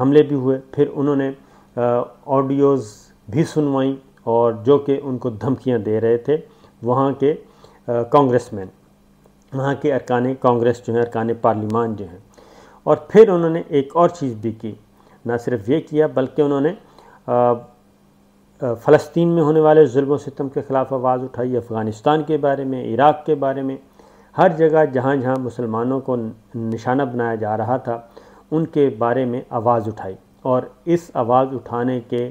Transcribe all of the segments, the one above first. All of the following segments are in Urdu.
حملے بھی ہوئے، پھر انہوں نے آڈیوز بھی سنوائیں اور جو کہ ان کو دھمکیاں دے رہے تھے وہاں کے کانگریس مین، وہاں کے ارکان کانگریس جو ہیں، ارکان پارلیمان جو ہیں۔ اور پھر انہوں نے ایک اور چیز بھی کی، نہ صرف یہ کیا بلکہ انہوں نے فلسطین میں ہونے والے ظلم و ستم کے خلاف آواز اٹھائی، افغانستان کے بارے میں، عراق کے بارے میں، ہر جگہ جہاں جہاں مسلمانوں کو نشانہ بنایا جا رہا تھا ان کے بارے میں آواز اٹھائی، اور اس آواز اٹھانے کے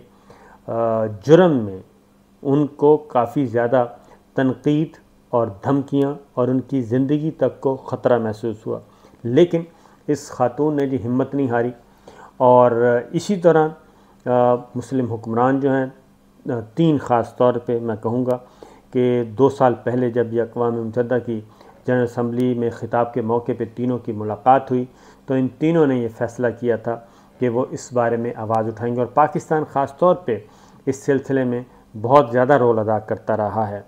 جرم میں ان کو کافی زیادہ تنقید اور دھمکیاں اور ان کی زندگی تک کو خطرہ محسوس ہوا، لیکن اس خاتون نے جی ہمت نہیں ہاری۔ اور اسی طرح مسلم حکمران جو ہیں، 3 خاص طور پہ میں کہوں گا کہ 2 سال پہلے جب یہ اقوام متحدہ کی جنرل اسمبلی میں خطاب کے موقع پہ تینوں کی ملاقات ہوئی تو ان تینوں نے یہ فیصلہ کیا تھا کہ وہ اس بارے میں آواز اٹھائیں گے، اور پاکستان خاص طور پہ اس سلسلے میں بہت زیادہ رول ادا کرتا رہا ہے،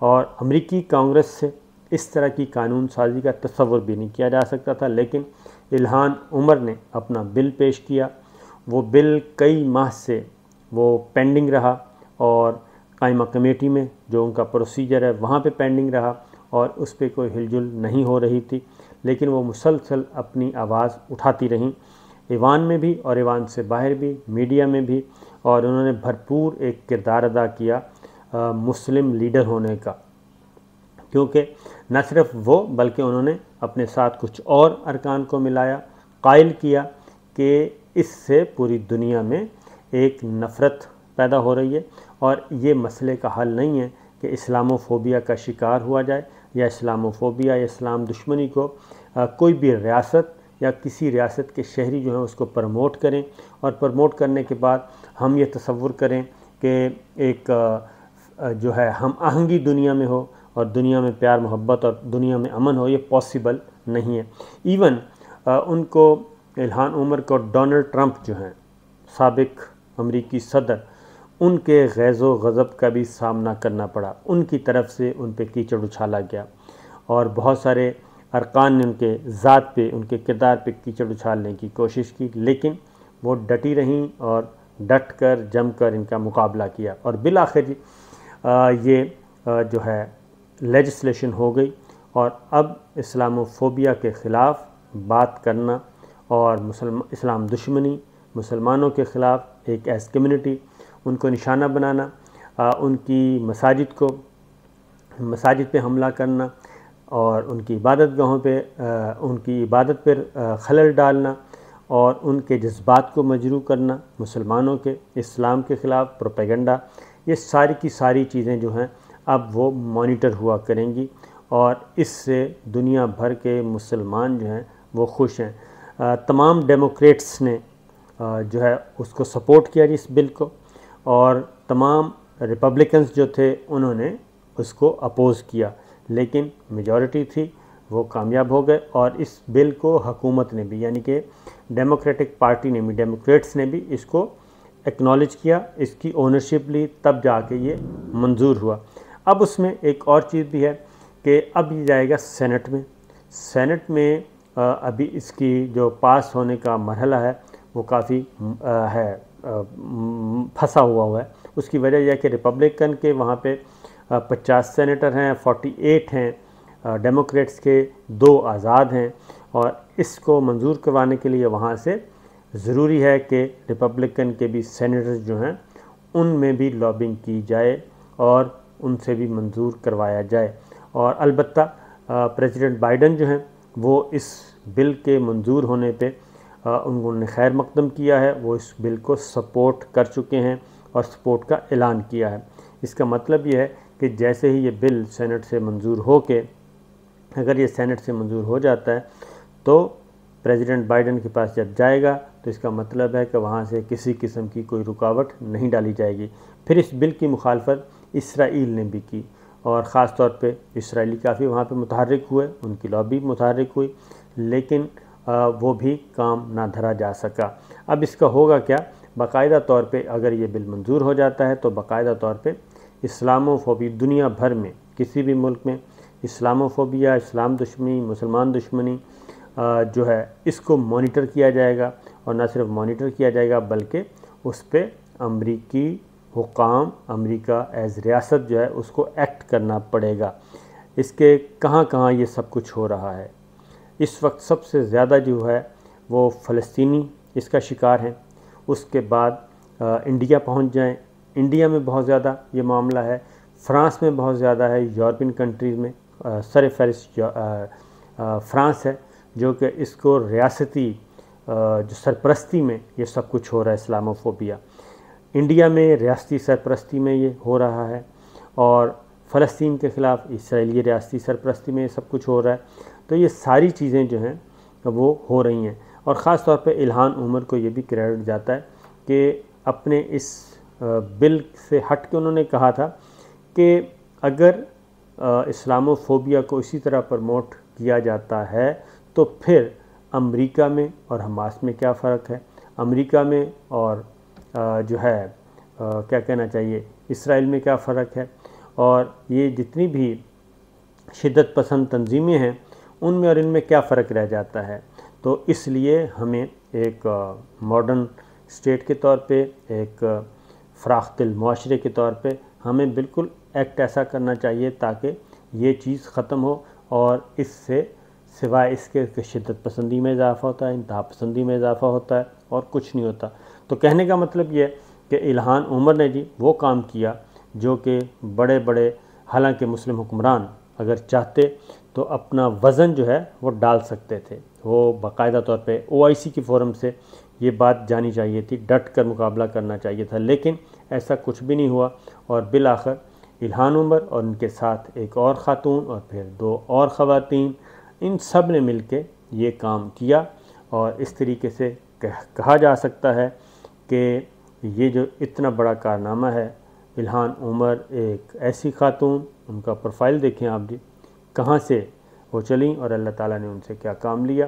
اور امریکی کانگریس سے اس طرح کی قانون سازی کا تصور بھی نہیں کیا جا سکتا تھا، لیکن الہان عمر نے اپنا بل پیش کیا۔ وہ بل کئی ماہ سے وہ پینڈنگ رہا، اور قائمہ کمیٹی میں جو ان کا پروسیجر ہے وہاں پہ پینڈنگ رہا، اور اس پہ کوئی ہل جل نہیں ہو رہی تھی، لیکن وہ مسلسل اپنی آواز اٹھاتی رہیں، ایوان میں بھی اور ایوان سے باہر بھی، میڈیا میں بھی، اور انہوں نے بھرپور ایک کردار ادا کیا مسلم لیڈر ہونے کا، کیونکہ نہ صرف وہ بلکہ انہوں نے اپنے ساتھ کچھ اور ارکان کو ملایا، قائل کیا کہ اس سے پوری دنیا میں ایک نفرت پیدا ہو رہی ہے، اور یہ مسئلے کا حل نہیں ہے کہ اسلاموفوبیا کا شکار ہوا جائے، یا اسلاموفوبیا یا اسلام دشمنی کو کوئی بھی ریاست یا کسی ریاست کے شہری جو ہیں اس کو پروموٹ کریں، اور پروموٹ کرنے کے بعد ہم یہ تصور کریں کہ ایک جو ہے ہم آہنگی دنیا میں ہو اور دنیا میں پیار محبت اور دنیا میں امن ہو، یہ پاسبل نہیں ہے۔ ایون ان کو الہان عمر کو ڈونلڈ ٹرمپ جو ہیں سابق امریکی صدر، ان کے غیظ و غضب کا بھی سامنا کرنا پڑا، ان کی طرف سے ان پہ کیچڑ اچھالا گیا، اور بہت سارے ارکان نے ان کے ذات پہ، ان کے کردار پہ کیچڑ اچھالنے کی کوشش کی، لیکن وہ ڈٹی رہیں اور ڈٹ کر جم کر ان کا مقابلہ کیا، اور بالآخر یہ جو ہے لیجسلیشن ہو گئی، اور اب اسلاموفوبیا کے خلاف بات کرنا اور اسلام دشمنی، مسلمانوں کے خلاف ایک ایز کمیونٹی ان کو نشانہ بنانا، ان کی مساجد پہ حملہ کرنا، اور ان کی عبادت گاہوں پہ ان کی عبادت پر خلل ڈالنا، اور ان کے جذبات کو مجروح کرنا، مسلمانوں کے اسلام کے خلاف پروپیگنڈا، یہ ساری کی ساری چیزیں جو ہیں اب وہ مانیٹر ہوا کریں گی، اور اس سے دنیا بھر کے مسلمان جو ہیں وہ خوش ہیں۔ تمام ڈیموکریٹس نے جو ہے اس کو سپورٹ کیا جی اس بل کو، اور تمام ریپبلکنز جو تھے انہوں نے اس کو اپوز کیا، لیکن میجورٹی تھی وہ کامیاب ہو گئے، اور اس بل کو حکومت نے بھی، یعنی کہ ڈیموکریٹک پارٹی نے بھی، ڈیموکریٹس نے بھی اس کو ایکنالج کیا، اس کی اونرشپ لی، تب جا کے یہ منظور ہوا۔ اب اس میں ایک اور چیز بھی ہے کہ اب یہ جائے گا سینٹ میں۔ سینٹ میں ابھی اس کی جو پاس ہونے کا مرحلہ ہے وہ کافی ہے پھنسا ہوا ہے۔ اس کی وجہ یہ ہے کہ ریپبلکن کے وہاں پہ 50 سینیٹر ہیں، 48 ہیں ڈیموکریٹس کے، 2 آزاد ہیں، اور اس کو منظور کروانے کے لیے وہاں سے ضروری ہے کہ ریپبلکن کے بھی سینیٹرز جو ہیں ان میں بھی لابنگ کی جائے اور ان سے بھی منظور کروایا جائے، اور البتہ پریزیڈنٹ بائیڈن جو ہیں وہ اس بل کے منظور ہونے پہ انہوں نے خیر مقدم کیا ہے، وہ اس بل کو سپورٹ کر چکے ہیں اور سپورٹ کا اعلان کیا ہے۔ اس کا مطلب یہ ہے کہ جیسے ہی یہ بل سینٹ سے منظور ہو کے، اگر یہ سینٹ سے منظور ہو جاتا ہے تو پریزیڈنٹ بائیڈن کے پاس جب جائے گا تو اس کا مطلب ہے کہ وہاں سے کسی قسم کی کوئی رکاوٹ نہیں ڈالی جائے گی۔ پھر اس بل کی مخالفت اسرائیل نے بھی کی، اور خاص طور پہ اسرائیلی کافی وہاں پہ متحرک ہوئے، ان کی لابی متحرک ہوئی، لیکن وہ بھی کام نہ دھرا جا سکا۔ اب اس کا ہوگا کیا؟ باقاعدہ طور پہ اگر یہ بل منظور ہو جاتا ہے تو باقاعدہ طور پہ اسلاموفوبی دنیا بھر میں کسی بھی ملک میں اسلاموفوبیا، اسلام دشمنی، مسلمان دشمنی جو ہے اس کو مانیٹر کیا جائے گا، اور نہ صرف مانیٹر کیا جائے گا بلکہ اس پہ امریکی حکام، امریکہ ایز ریاست جو ہے اس کو ایکٹ کرنا پڑے گا۔ اس کے کہاں کہاں یہ سب کچھ ہو رہا ہے۔ اس وقت سب سے زیادہ جو ہے وہ فلسطینی اس کا شکار ہیں، اس کے بعد انڈیا پہنچ جائیں، انڈیا میں بہت زیادہ یہ معاملہ ہے، فرانس میں بہت زیادہ ہے، یورپین کنٹریز میں سر فہرست فرانس ہے جو کہ اس کو ریاستی جو سرپرستی میں یہ سب کچھ ہو رہا ہے، اسلاموفوبیا۔ انڈیا میں ریاستی سرپرستی میں یہ ہو رہا ہے، اور فلسطین کے خلاف اسرائیلی ریاستی سرپرستی میں یہ سب کچھ ہو رہا ہے۔ تو یہ ساری چیزیں جو ہیں وہ ہو رہی ہیں، اور خاص طور پہ الہان عمر کو یہ بھی کریڈٹ جاتا ہے کہ اپنے اس بل سے ہٹ کے انہوں نے کہا تھا کہ اگر اسلاموفوبیا کو اسی طرح پروموٹ کیا جاتا ہے تو پھر امریکہ میں اور حماس میں کیا فرق ہے، امریکہ میں اور جو ہے کیا کہنا چاہیے اسرائیل میں کیا فرق ہے، اور یہ جتنی بھی شدت پسند تنظیمیں ہیں ان میں اور ان میں کیا فرق رہ جاتا ہے۔ تو اس لیے ہمیں ایک ماڈرن اسٹیٹ کے طور پہ، ایک فراخ دل معاشرے کے طور پہ ہمیں بالکل ایکٹ ایسا کرنا چاہیے تاکہ یہ چیز ختم ہو، اور اس سے سوائے اس کے کہ شدت پسندی میں اضافہ ہوتا ہے، انتہا پسندی میں اضافہ ہوتا ہے، اور کچھ نہیں ہوتا۔ تو کہنے کا مطلب یہ ہے کہ الہان عمر نے جی وہ کام کیا جو کہ بڑے بڑے، حالانکہ مسلم حکمران اگر چاہتے تو اپنا وزن جو ہے وہ ڈال سکتے تھے، وہ باقاعدہ طور پہ OIC کی فورم سے یہ بات جانی چاہیے تھی، ڈٹ کر مقابلہ کرنا چاہیے تھا، لیکن ایسا کچھ بھی نہیں ہوا، اور بالآخر الہان عمر اور ان کے ساتھ ایک اور خاتون اور پھر 2 اور خواتین، ان سب نے مل کے یہ کام کیا، اور اس طریقے سے کہا جا سکتا ہے کہ یہ جو اتنا بڑا کارنامہ ہے، الہان عمر ایک ایسی خاتون، ان کا پروفائل دیکھیں آپ جی، کہاں سے وہ چلیں اور اللہ تعالیٰ نے ان سے کیا کام لیا۔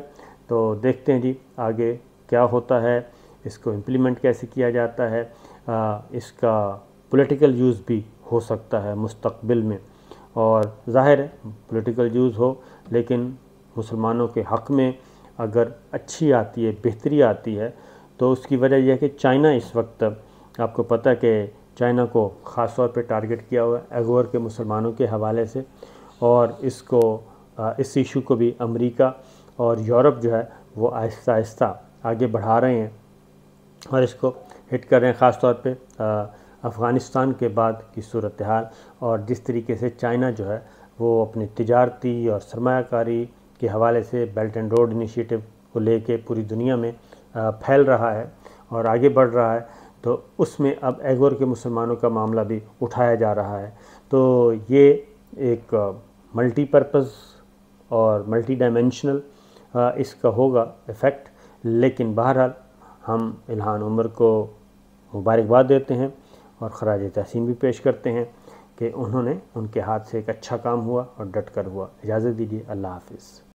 تو دیکھتے ہیں جی آگے کیا ہوتا ہے، اس کو امپلیمنٹ کیسے کیا جاتا ہے، اس کا پولیٹیکل یوز بھی ہو سکتا ہے مستقبل میں، اور ظاہر ہے پولیٹیکل یوز ہو لیکن مسلمانوں کے حق میں اگر اچھی آتی ہے، بہتری آتی ہے، تو اس کی وجہ یہ ہے کہ چائنا اس وقت، آپ کو پتہ ہے کہ چائنا کو خاص طور پہ ٹارگٹ کیا ہوا ہے ایغور کے مسلمانوں کے حوالے سے، اور اس ایشو کو بھی امریکہ اور یورپ جو ہے وہ آہستہ آہستہ آگے بڑھا رہے ہیں اور اس کو ہٹ کر رہے ہیں، خاص طور پہ افغانستان کے بعد کی صورتحال، اور جس طریقے سے چائنا جو ہے وہ اپنی تجارتی اور سرمایہ کاری کے حوالے سے بیلٹ اینڈ روڈ انیشیٹو کو لے کے پوری دنیا میں پھیل رہا ہے اور آگے بڑھ رہا ہے، تو اس میں اب ایغور کے مسلمانوں کا معاملہ بھی اٹھایا جا رہا ہے۔ تو یہ ایک ملٹی پرپز اور ملٹی ڈائمینشنل اس کا ہوگا ایفیکٹ، لیکن بہرحال ہم الہان عمر کو مبارکباد دیتے ہیں اور خراج تحسین بھی پیش کرتے ہیں کہ انہوں نے، ان کے ہاتھ سے ایک اچھا کام ہوا اور ڈٹ کر ہوا۔ اجازت دیجیے، اللہ حافظ۔